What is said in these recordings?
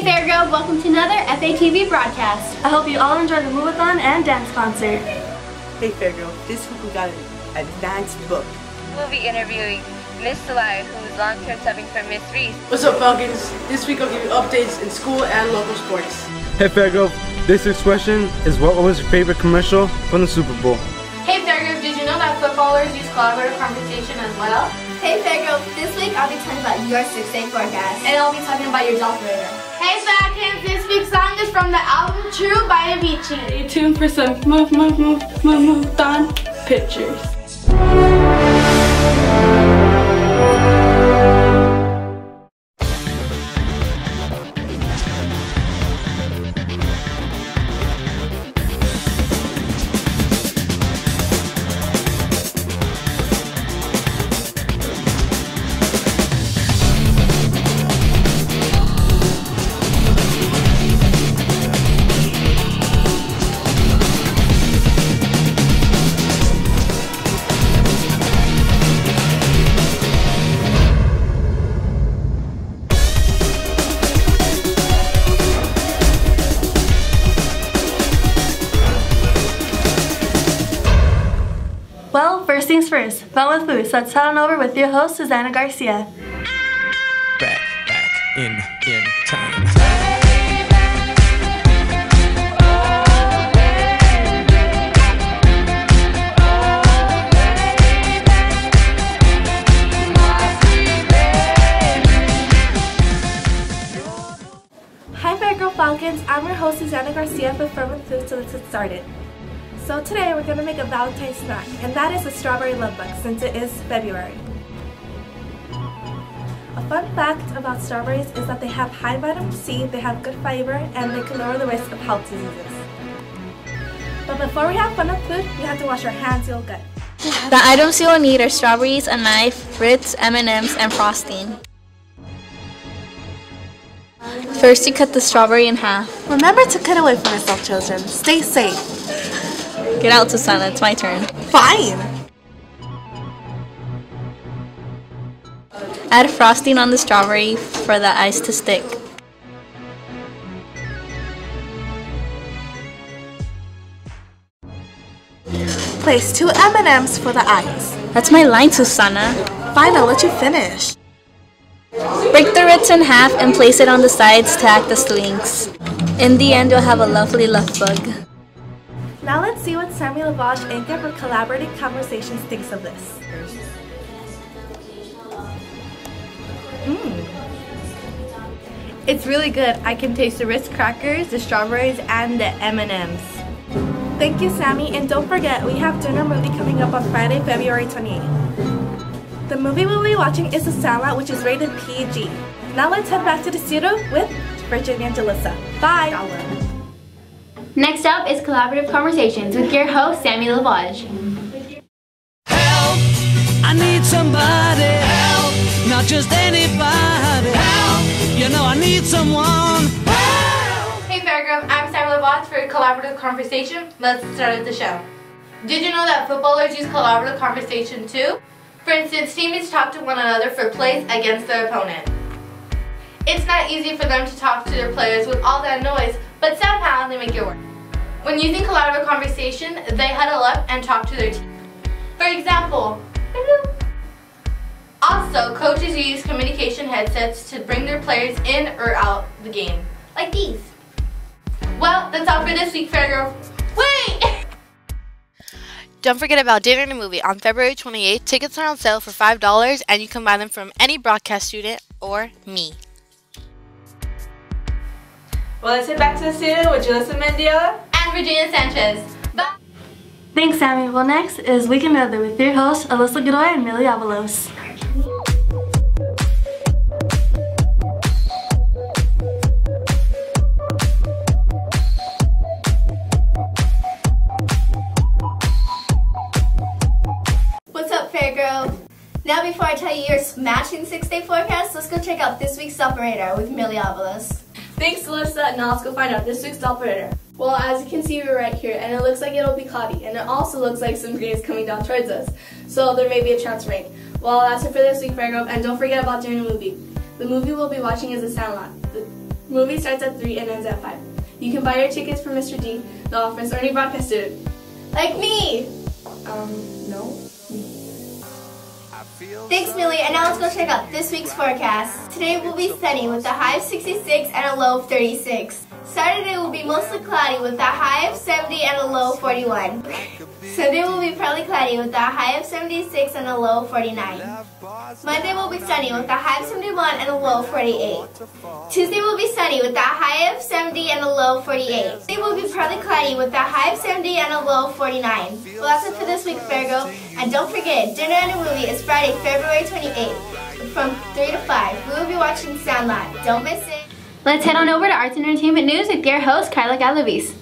Fairgrove, welcome to another FATV broadcast. I hope you all enjoy the move-a-thon and dance concert. Hey Fairgrove, this week we got an advanced book. We'll be interviewing Miss Salai, who is long-term subbing for Miss Reese. What's up, Falcons? This week I'll give you updates in school and local sports. Hey Fairgrove, this week's question is what was your favorite commercial from the Super Bowl? Hey Fairgrove, did you know that footballers use collaborative conversation as well? Hey Fairgrove, this week I'll be talking about your 6-day forecast. And I'll be talking about your job radar. Hey Falcons, this week's song is from the album True by Avicii. Stay tuned for some move-a-thon pictures. Well, first things first, fun with food. So let's head on over with your host, Susanna Garcia. Back in time. Hi Fairgrove Falcons, I'm your host Susanna Garcia with Fun with Food, so let's get started. So today we're going to make a Valentine's snack, and that is a strawberry love bug since it is February. A fun fact about strawberries is that they have high vitamin C, they have good fiber, and they can lower the risk of health diseases. But before we have fun with food, we have to wash our hands real good. The items you will need are strawberries, a knife, Ritz, M&Ms, and frosting. First, you cut the strawberry in half. Remember to cut away from yourself, children. Stay safe. Get out, Susanna. It's my turn. Fine. Add frosting on the strawberry for the ice to stick. Place 2 M&Ms for the ice. That's my line, Susanna. Fine, I'll let you finish. Break the Ritz in half and place it on the sides to act as wings. In the end, you'll have a lovely love bug. Now let's see what Sammy Lavage, anchor for Collaborative Conversations, thinks of this. It's really good. I can taste the Ritz crackers, the strawberries, and the M&Ms. Thank you, Sammy, and don't forget, we have dinner movie coming up on Friday, February 28th. The movie we'll be watching is The Sandlot, which is rated PG. Now let's head back to the studio with Virginia and Jalissa. Bye! Next up is Collaborative Conversations with your host, Sammy Lavage. Help! I need somebody. Help! Not just anybody. Help! You know I need someone. Help! Hey Fairgrove, I'm Sammy Lavage for Collaborative Conversation. Let's start the show. Did you know that footballers use collaborative conversation too? For instance, teammates talk to one another for plays against their opponent. It's not easy for them to talk to their players with all that noise, but somehow they make it work. When using collaborative conversation, they huddle up and talk to their team. For example, also coaches use communication headsets to bring their players in or out the game, like these. Well, that's all for this week, Fairgrove. Wait! Don't forget about Dinner and a Movie on February 28th. Tickets are on sale for $5 and you can buy them from any broadcast student or me. Well, let's head back to the studio with Jalissa Mendiola and Virginia Sanchez. Bye! Thanks, Sammy. Well, next is Weekend Weather with your hosts, Alyssa Godoy and Millie Avalos. What's up, Fairgrove? Now before I tell you your smashing 6-day forecast, let's go check out this week's Doppler with Millie Avalos. Thanks, Alyssa. Now let's go find out this week's Doppler. Well, as you can see, we're right here, and it looks like it'll be cloudy, and it also looks like some rain is coming down towards us, so there may be a chance of rain. Well, that's it for this week, Fairgrove, and don't forget about doing a movie. The movie we'll be watching is The Sandlot. Movie starts at 3 and ends at 5. You can buy your tickets from Mr. D, the office, or any broadcast student. Like me! No. Thanks, Millie, and now let's go check out this week's forecast. Today will be sunny with a high of 66 and a low of 36. Saturday will be mostly cloudy with a high of 70 and a low of 41. Sunday will be partly cloudy with a high of 76 and a low of 49. Monday will be sunny with a high of 71 and a low of 48. Tuesday will be sunny with a high of 70 and a low of 48. Wednesday will be partly cloudy with a high of 70 and a low of 49. Well, that's it for this week, Fairgirl. And don't forget, dinner and a movie is Friday, February 28th from 3 to 5. We will be watching Sandlot. Don't miss it. Let's head on over to Arts and Entertainment News with your host, Carla Galavis.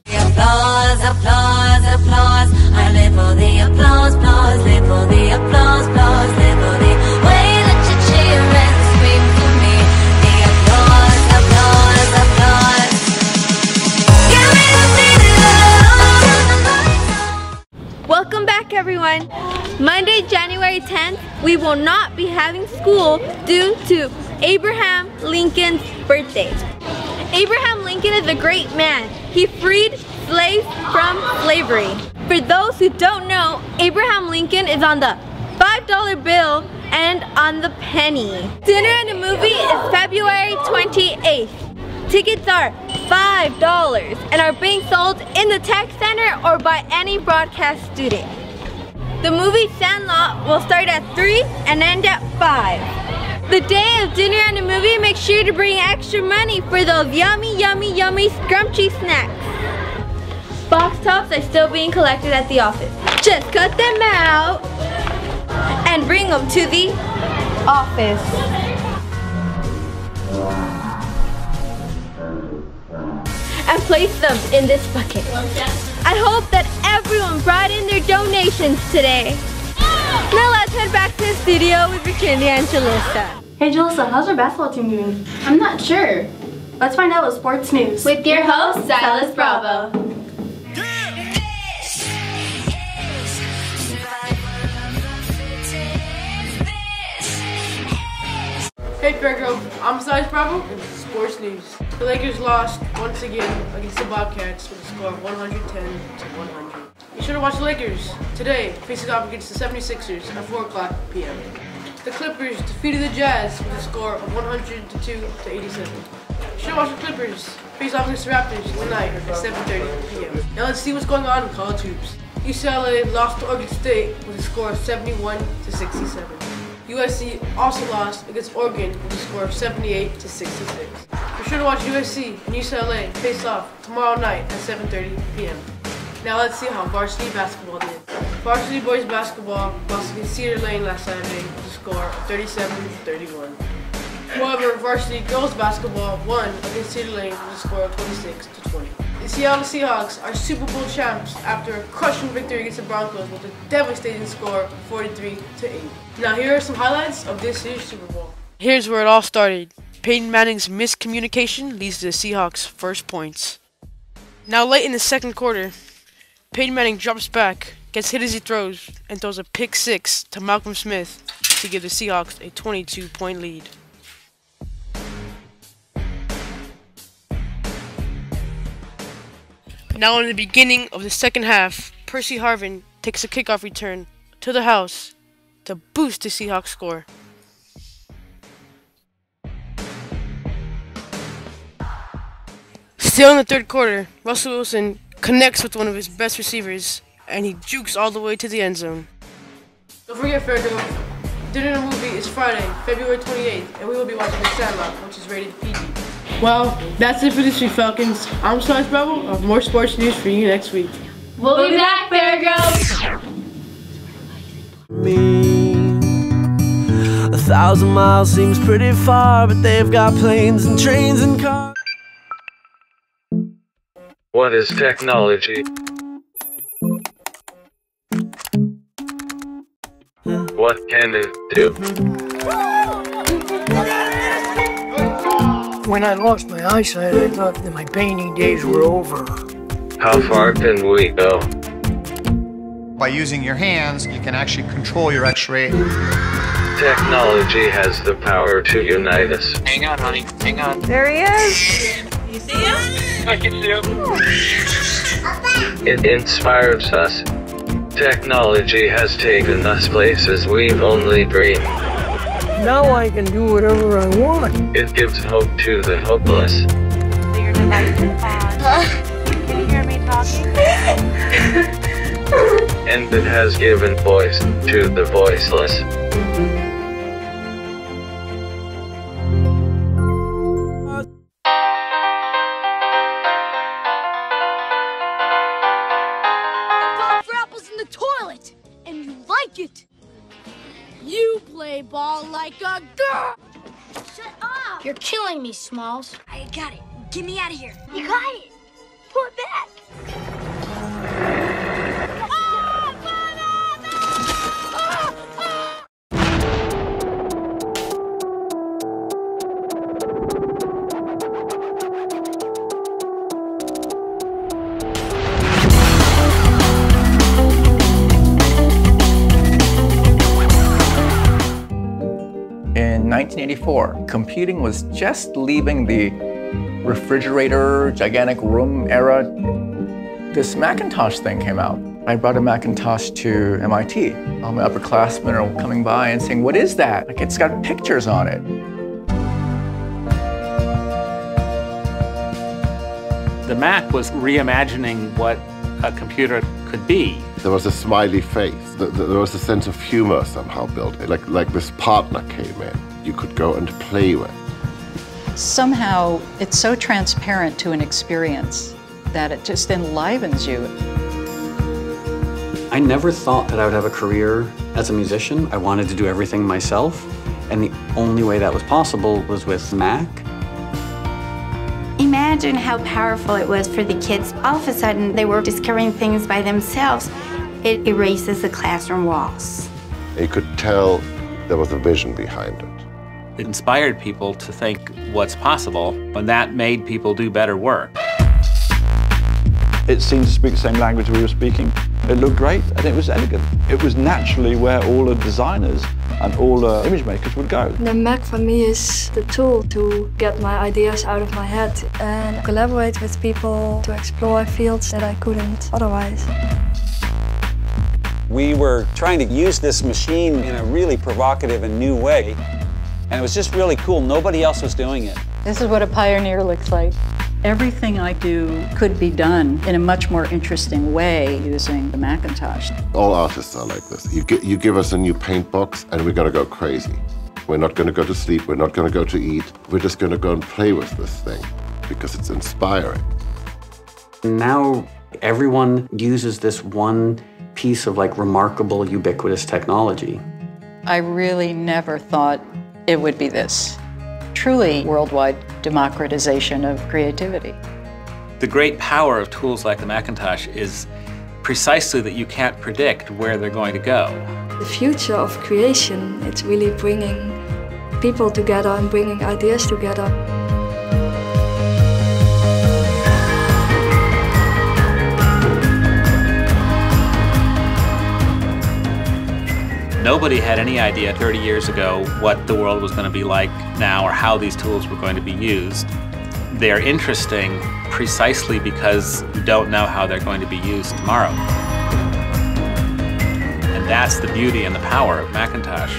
Applause, applause, applause. I live for the applause, applause. Live for the applause, applause. Live for the way that you cheer and scream for me. The applause, applause, applause. Give me the feeling. Welcome back, everyone. Monday, January 10th, we will not be having school due to Abraham Lincoln's birthday. Abraham Lincoln is a great man. He freed slaves from slavery. For those who don't know, Abraham Lincoln is on the $5 bill and on the penny. Dinner and a movie is February 28th. Tickets are $5 and are being sold in the tech center or by any broadcast student. The movie Sandlot will start at 3 and end at 5. The day of dinner and a movie, make sure to bring extra money for those yummy, yummy, yummy scrumptious snacks. Box tops are still being collected at the office. Just cut them out and bring them to the office. And place them in this bucket. I hope that everyone brought in their donations today. Now let's head back to the studio with Virginia and Jalissa. Hey Jalissa, how's our basketball team doing? I'm not sure. Let's find out with sports news. With your host, Silas Bravo. Hey Fairgirl, I'm Silas Bravo and this is sports news. The Lakers lost once again against the Bobcats with a score of 110 to 100. Be sure to watch the Lakers today facing off against the 76ers at 4 o'clock p.m. The Clippers defeated the Jazz with a score of 102 to 87. Be sure to watch the Clippers face off against the Raptors tonight at 7:30 p.m. Now let's see what's going on in college hoops. UCLA lost to Oregon State with a score of 71 to 67. USC also lost against Oregon with a score of 78 to 66. Be sure to watch USC and UCLA face off tomorrow night at 7:30 p.m. Now let's see how varsity basketball did. Varsity boys basketball lost against Cedar Lane last Saturday with a score of 37 to 31. However, varsity girls basketball won against Cedar Lane with a score of 26 to 20. The Seattle Seahawks are Super Bowl champs after a crushing victory against the Broncos with a devastating score of 43 to 8. Now here are some highlights of this year's Super Bowl. Here's where it all started. Peyton Manning's miscommunication leads to the Seahawks' first points. Now late in the second quarter, Peyton Manning drops back, gets hit as he throws, and throws a pick six to Malcolm Smith to give the Seahawks a 22-point lead. Now in the beginning of the second half, Percy Harvin takes a kickoff return to the house to boost the Seahawks score. Still in the third quarter, Russell Wilson connects with one of his best receivers, and he jukes all the way to the end zone. Don't forget, Fairgirl, dinner and a movie is Friday, February 28th, and we will be watching The Sandlot, which is rated PG. Well, that's it for this week, Falcons. I'm Silas Bravo. I'll have more sports news for you next week. We'll be back, Fairgirls! Me. 1,000 miles seems pretty far, but they've got planes and trains and cars. What is technology? What can it do? When I lost my eyesight, I thought that my painting days were over. How far can we go? By using your hands, you can actually control your X-ray. Technology has the power to unite us. Hang on, honey. Hang on. There he is. You see him? I can see him. It inspires us. Technology has taken us places we've only dreamed. Now I can do whatever I want. It gives hope to the hopeless. Your device is on. Can you hear me talking? And it has given voice to the voiceless. You play ball like a girl! Shut up! You're killing me, Smalls. I got it. Get me out of here. You got it. Pull it back. In 1984, computing was just leaving the refrigerator, gigantic room era. This Macintosh thing came out. I brought a Macintosh to MIT. All my upperclassmen are coming by and saying, "What is that? Like, it's got pictures on it." The Mac was reimagining what a computer could be. There was a smiley face. There was a sense of humor somehow built in. Like this partner came in, you could go and play with. Somehow, it's so transparent to an experience that it just enlivens you. I never thought that I would have a career as a musician. I wanted to do everything myself, and the only way that was possible was with Mac. Imagine how powerful it was for the kids. All of a sudden, they were discovering things by themselves. It erases the classroom walls. You could tell there was a vision behind it. It inspired people to think what's possible, and that made people do better work. It seemed to speak the same language we were speaking. It looked great and it was elegant. It was naturally where all the designers and all the image makers would go. The Mac for me is the tool to get my ideas out of my head and collaborate with people to explore fields that I couldn't otherwise. We were trying to use this machine in a really provocative and new way, and it was just really cool. Nobody else was doing it. This is what a pioneer looks like. Everything I do could be done in a much more interesting way using the Macintosh. All artists are like this. You give us a new paint box and we're going to go crazy. We're not going to go to sleep. We're not going to go to eat. We're just going to go and play with this thing because it's inspiring. Now everyone uses this one piece of like remarkable, ubiquitous technology. I really never thought it would be this. Truly worldwide democratization of creativity. The great power of tools like the Macintosh is precisely that you can't predict where they're going to go. The future of creation, it's really bringing people together and bringing ideas together. Nobody had any idea 30 years ago what the world was going to be like now or how these tools were going to be used. They're interesting precisely because you don't know how they're going to be used tomorrow. And that's the beauty and the power of Macintosh.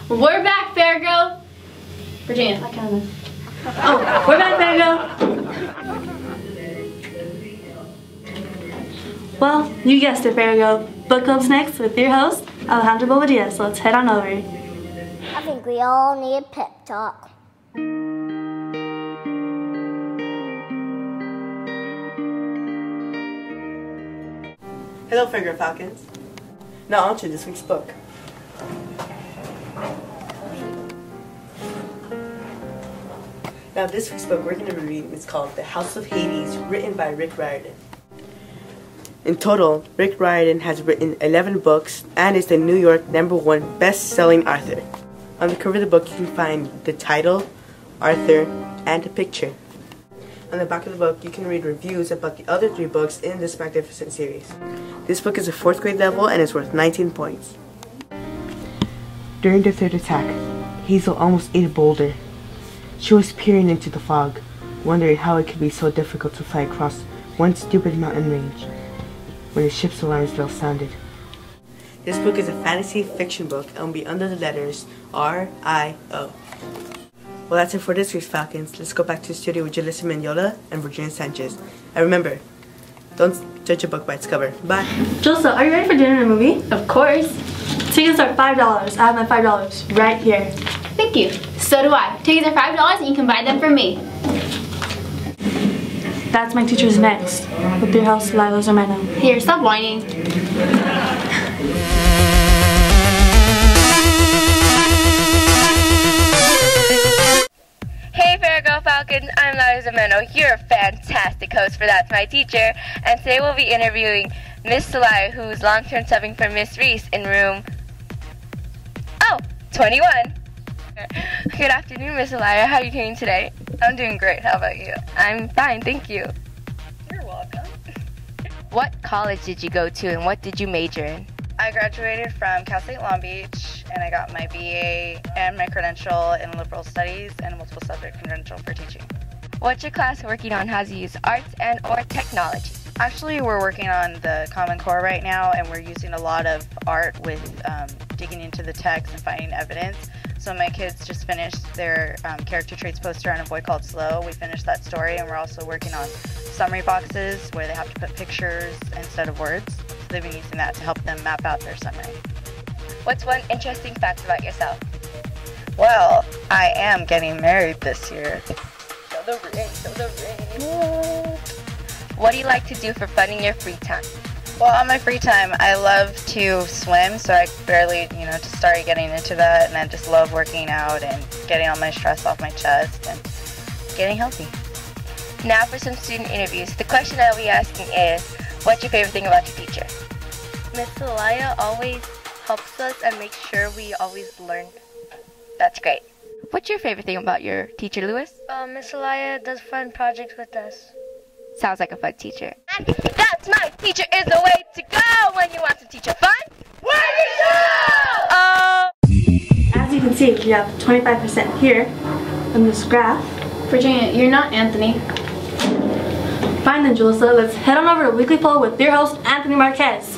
We're back, Fairgrove. Virginia, I kind of. Oh, we're back, Fairgrove. Well, you guessed it, Fairgrove. Book club's next with your host, Alejandro Bobadilla. So let's head on over. I think we all need a pep talk. Hello, Fairgrove Falcons. Now on to this week's book. Now this week's book we're going to be reading is called The House of Hades, written by Rick Riordan. In total, Rick Riordan has written 11 books and is the New York #1 best-selling author. On the cover of the book, you can find the title, author, and a picture. On the back of the book, you can read reviews about the other 3 books in this magnificent series. This book is a 4th grade level and is worth 19 points. During the 3rd attack, Hazel almost ate a boulder. She was peering into the fog, wondering how it could be so difficult to fly across one stupid mountain range when the ship's alarms bell sounded. This book is a fantasy fiction book and will be under the letters R-I-O. Well, that's it for this week's Falcons. Let's go back to the studio with Jalissa Mignola and Virginia Sanchez. And remember, don't judge a book by its cover. Bye. Jalissa, are you ready for dinner and a movie? Of course. Tickets are $5. I have my $5 right here. Thank you. So do I. Tickets are $5 and you can buy them from me. That's My Teacher's next. With your host, Lila Zermano. Here, stop whining. Hey Virgo Falcons, I'm Lila Zermano, your fantastic host for That's My Teacher, and today we'll be interviewing Miss Celaya, who's long-term subbing for Miss Reese in room 21. Good afternoon, Miss Celaya. How are you doing today? I'm doing great. How about you? I'm fine, thank you. You're welcome. What college did you go to and what did you major in? I graduated from Cal State Long Beach and I got my BA and my credential in liberal studies and a multiple subject credential for teaching. What's your class working on? How to use arts and or technology? Actually, we're working on the Common Core right now and we're using a lot of art with digging into the text and finding evidence. So my kids just finished their character traits poster on A Boy Called Slow. We finished that story and we're also working on summary boxes where they have to put pictures instead of words. So they've been using that to help them map out their summary. What's one interesting fact about yourself? Well, I am getting married this year. Show the ring, show the ring. What do you like to do for fun in your free time? Well, on my free time, I love to swim, so I barely, just started getting into that, and I just love working out and getting all my stress off my chest and getting healthy. Now for some student interviews. The question I'll be asking is, what's your favorite thing about your teacher? Miss Celaya always helps us and makes sure we always learn. That's great. What's your favorite thing about your teacher, Lewis? Miss Celaya does fun projects with us. Sounds like a fun teacher. And That's My Teacher is the way to go when you want some teacher fun. Where you go? As you can see, you have 25% here on this graph. Virginia, you're not Anthony. Fine then, Jalissa. Let's head on over to Weekly Poll with your host, Anthony Marquez.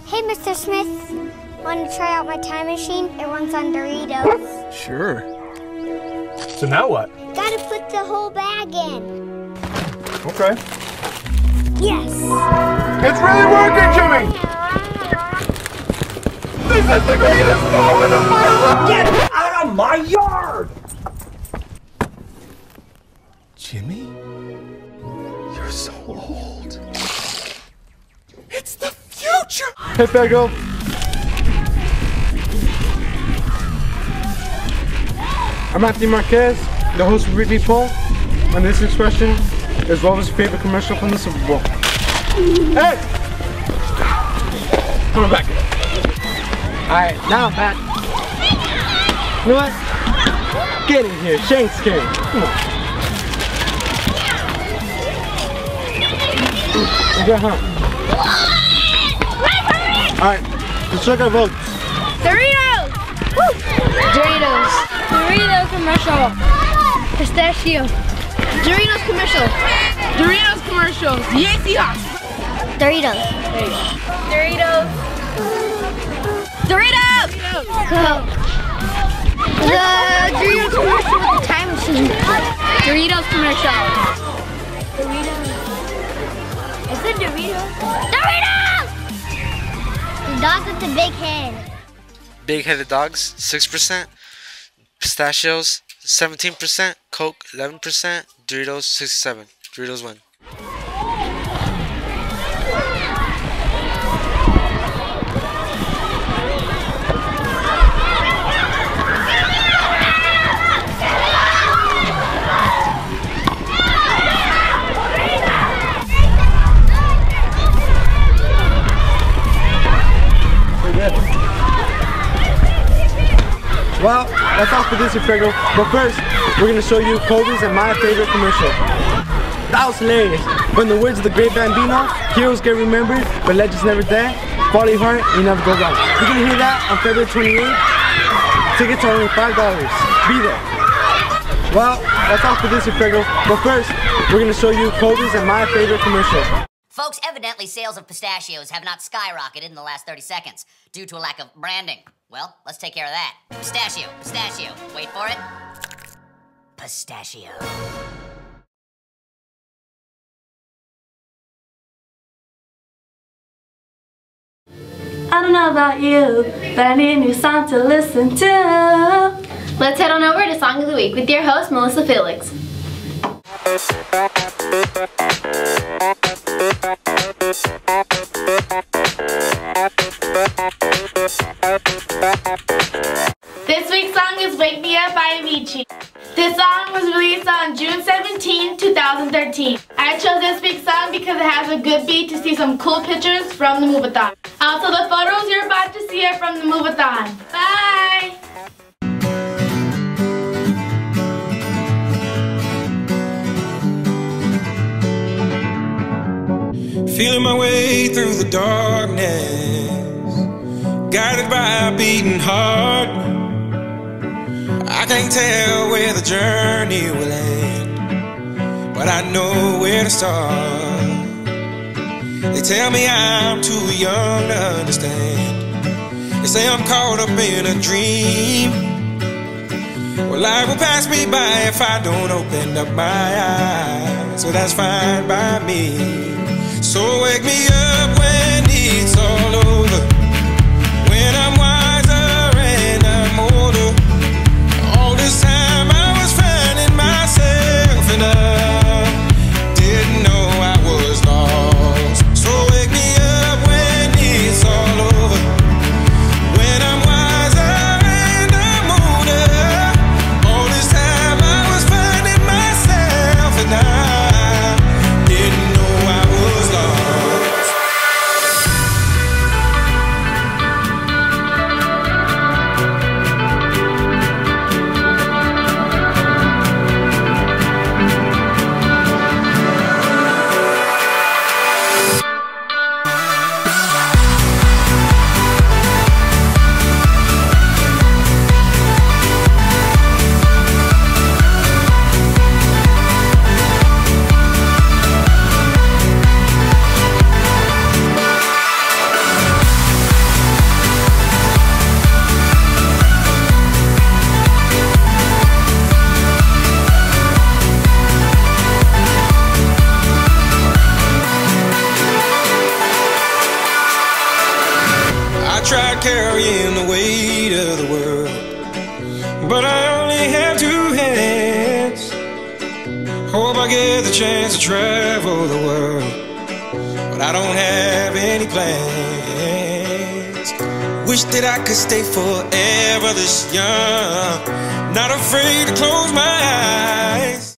Hey, Mr. Smith. Want to try out my time machine? It runs on Doritos. Sure. So now what? Gotta put the whole bag in. Okay. Yes. It's really working, Jimmy! This is the greatest moment of my life! Get out of my yard! Jimmy? You're so old. It's the future! Hey, Virgo. I'm Anthony Marquez, the host of Weekly Poll, and this week's question is, what was your favorite commercial from the Super Bowl? Hey! Come on back. Alright, now I'm back. You know what? Get in here, Shane's scared. Come on. Okay, huh? Alright, let's check our votes. Doritos! Woo! Doritos. Doritos commercial. Pistachio. Doritos commercial. Doritos commercial. Yes, Seahawks. Doritos. Doritos. Doritos! Coke. The Doritos commercial with the time machine. Doritos commercial. Doritos. Is it Doritos? Doritos! The dog with the big head. Big-headed dogs, 6%. Pistachios, 17%. Coke, 11%. Doritos, 67%. Doritos win. Well, that's all for this Fredo. But first, we're gonna show you Kobe's and my favorite commercial. That was hilarious. But in the words of the great Bambino, heroes get remembered, but legends never die. Follow your heart, you never go wrong. You're gonna hear that on February 28th. Tickets are only $5. Be there. Well, that's all for this Fredo. But first, we're gonna show you Kobe's and my favorite commercial. Folks, evidently sales of pistachios have not skyrocketed in the last 30 seconds due to a lack of branding. Well, let's take care of that. Pistachio, pistachio. Wait for it. Pistachio. I don't know about you, but I need a new song to listen to. Let's head on over to Song of the Week with your host, Melissa Felix. This week's song is Wake Me Up by Avicii. This song was released on June 17, 2013. I chose this week's song because it has a good beat to see some cool pictures from the move-a-thon. Also, the photos you're about to see are from the move-a-thon. Bye! Feeling my way through the darkness, guided by a beating heart. I can't tell where the journey will end, but I know where to start. They tell me I'm too young to understand. They say I'm caught up in a dream. Well, life will pass me by if I don't open up my eyes, so that's fine by me. So wake me up when it's all over, when I'm wiser and I'm older. All this time I was finding myself and I didn't know I was lost. So wake me up when it's all over, when I'm wiser and I'm older. All this time I was finding myself and I didn't know I was lost. Tried carrying the weight of the world, but I only have two hands. Hope I get the chance to travel the world, but I don't have any plans. Wish that I could stay forever this young, not afraid to close my eyes.